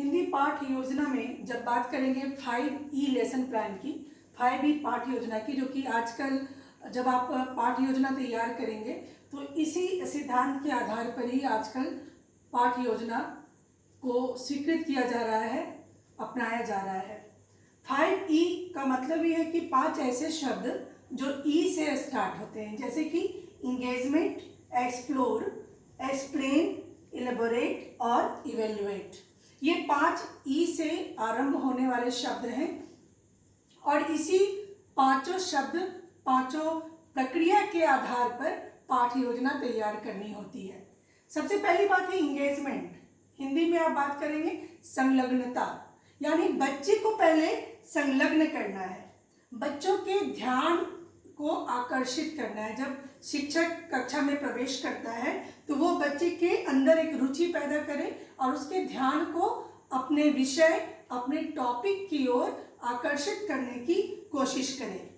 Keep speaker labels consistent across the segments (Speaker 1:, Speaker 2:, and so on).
Speaker 1: हिंदी पाठ योजना में जब बात करेंगे 5E लेसन प्लान की, 5E पाठ योजना की, जो कि आजकल जब आप पाठ योजना तैयार करेंगे तो इसी सिद्धांत के आधार पर ही आजकल पाठ योजना को स्वीकृत किया जा रहा है, अपनाया जा रहा है। 5E का मतलब ये है कि 5 ऐसे शब्द जो E से स्टार्ट होते हैं, जैसे कि इंगेजमेंट, एक्सप्लोर, एक्सप्लेन, इलेबोरेट और इवेल्युएट। ये 5 E से आरंभ होने वाले शब्द हैं और इसी पांचों शब्द, पांचों प्रक्रिया के आधार पर पाठ योजना तैयार करनी होती है। सबसे पहली बात है इंगेजमेंट। हिंदी में आप बात करेंगे संलग्नता, यानी बच्चे को पहले संलग्न करना है, बच्चों के ध्यान को आकर्षित करना है। जब शिक्षक कक्षा में प्रवेश करता है तो वो बच्चे के अंदर एक रुचि पैदा करे और उसके ध्यान को अपने विषय, अपने टॉपिक की ओर आकर्षित करने की कोशिश करे।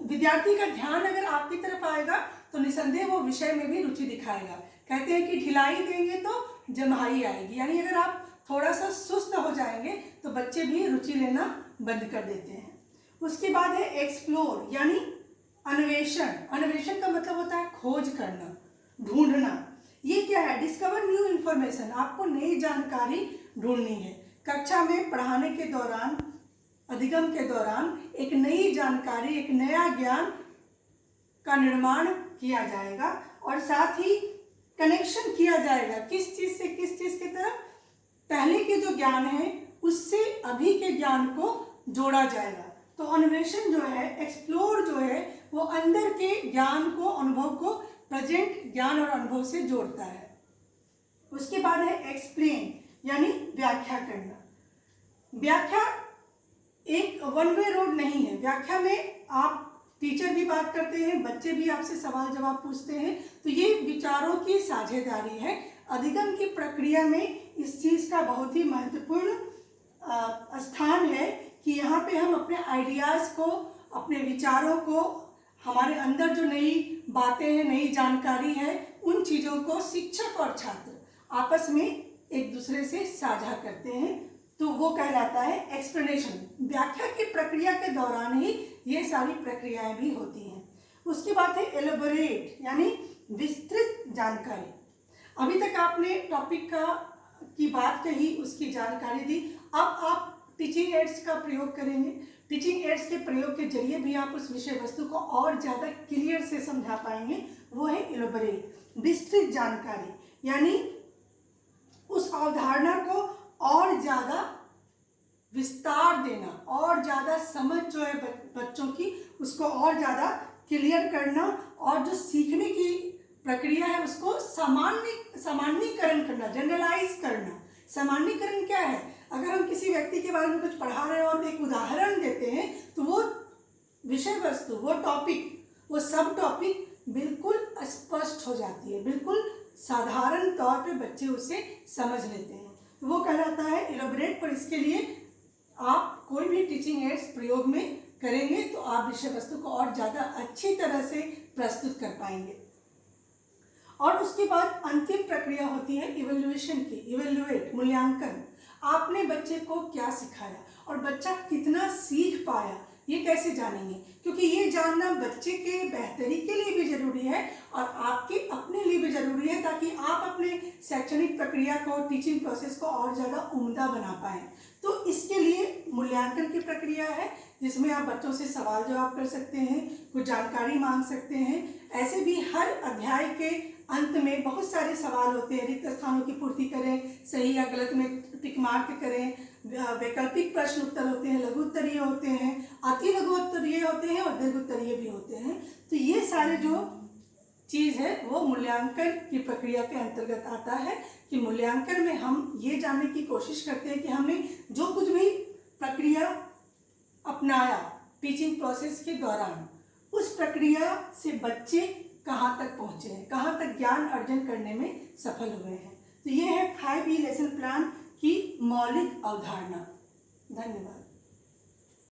Speaker 1: विद्यार्थी का ध्यान अगर आपकी तरफ आएगा तो निसंदेह वो विषय में भी रुचि दिखाएगा। कहते हैं कि ढिलाई देंगे तो जम्हाई आएगी, यानी अगर आप थोड़ा सा सुस्त हो जाएंगे तो बच्चे भी रुचि लेना बंद कर देते हैं। उसके बाद है एक्सप्लोर, यानी अन्वेषण। अन्वेषण का मतलब होता है खोज करना, ढूंढना। ये क्या है? डिस्कवर न्यू इंफॉर्मेशन, आपको नई जानकारी ढूंढनी है। कक्षा में पढ़ाने के दौरान, अधिगम के दौरान एक नई जानकारी, एक नया ज्ञान का निर्माण किया जाएगा और साथ ही कनेक्शन किया जाएगा किस चीज़ से किस चीज़ की तरफ। पहले के जो ज्ञान है उससे अभी के ज्ञान को जोड़ा जाएगा। तो अन्वेषण जो है, एक्सप्लोर जो है, वो अंदर के ज्ञान को, अनुभव को प्रेजेंट ज्ञान और अनुभव से जोड़ता है। उसके बाद है एक्सप्लेन, यानी व्याख्या करना। व्याख्या एक वन वे रोड नहीं है। व्याख्या में आप टीचर भी बात करते हैं, बच्चे भी आपसे सवाल जवाब पूछते हैं, तो ये विचारों की साझेदारी है। अधिगम की प्रक्रिया में इस चीज़ का बहुत ही महत्वपूर्ण स्थान है कि यहाँ पे हम अपने आइडियाज़ को, अपने विचारों को, हमारे अंदर जो नई बातें हैं, नई जानकारी है, उन चीज़ों को शिक्षक और छात्र आपस में एक दूसरे से साझा करते हैं, तो वो कहलाता है एक्सप्लेनेशन। व्याख्या की प्रक्रिया के दौरान ही ये सारी प्रक्रियाएं भी होती हैं। उसके बाद है एलोबोरेट, यानी विस्तृत जानकारी। अभी तक आपने टॉपिक की बात कही, उसकी जानकारी दी। अब आप टीचिंग एड्स का प्रयोग करेंगे। टीचिंग एड्स के प्रयोग के जरिए भी आप उस विषय वस्तु को और ज़्यादा क्लियर से समझा पाएंगे। वो है एलोबोरेट, विस्तृत जानकारी, यानी उस अवधारणा को और ज़्यादा विस्तार देना, और ज़्यादा समझ जो है बच्चों की, उसको और ज़्यादा क्लियर करना, और जो सीखने की प्रक्रिया है उसको सामान्यीकरण करना, जनरलाइज करना। सामान्यीकरण क्या है? अगर हम किसी व्यक्ति के बारे में कुछ पढ़ा रहे हैं और एक उदाहरण देते हैं तो वो विषय वस्तु, वो टॉपिक, वो सब टॉपिक बिल्कुल स्पष्ट हो जाती है, बिल्कुल साधारण तौर पे बच्चे उसे समझ लेते हैं, तो वो कहलाता है एलोबोरेट। पर इसके लिए आप कोई भी टीचिंग एड्स प्रयोग में करेंगे तो आप विषय वस्तु को और ज़्यादा अच्छी तरह से प्रस्तुत कर पाएंगे। और उसके बाद अंतिम प्रक्रिया होती है इवेल्युएशन की, इवेल्युएट, मूल्यांकन। आपने बच्चे को क्या सिखाया और बच्चा कितना सीख पाया, ये कैसे जानेंगे? क्योंकि ये जानना बच्चे के बेहतरी के लिए भी जरूरी है और आपके अपने लिए भी जरूरी है, ताकि आप अपने शैक्षणिक प्रक्रिया को, टीचिंग प्रोसेस को और ज़्यादा उम्दा बना पाएँ। तो इसके लिए मूल्यांकन की प्रक्रिया है, जिसमें आप बच्चों से सवाल जवाब कर सकते हैं, कुछ जानकारी मांग सकते हैं। ऐसे भी हर अध्याय के अंत में बहुत सारे सवाल होते हैं। रिक्त स्थानों की पूर्ति करें, सही या गलत में टिक मार्क करें, वैकल्पिक प्रश्न उत्तर होते हैं, लघु उत्तरीय होते हैं, अति लघु उत्तरीय होते हैं और दीर्घ उत्तरीय भी होते हैं। तो ये सारे जो चीज़ है वो मूल्यांकन की प्रक्रिया के अंतर्गत आता है कि मूल्यांकन में हम ये जानने की कोशिश करते हैं कि हमने जो कुछ भी प्रक्रिया अपनाया टीचिंग प्रोसेस के दौरान, उस प्रक्रिया से बच्चे कहाँ तक पहुँचे हैं, कहाँ तक ज्ञान अर्जन करने में सफल हुए हैं। तो ये है 5E लेसन प्लान की मौलिक अवधारणा। धन्यवाद।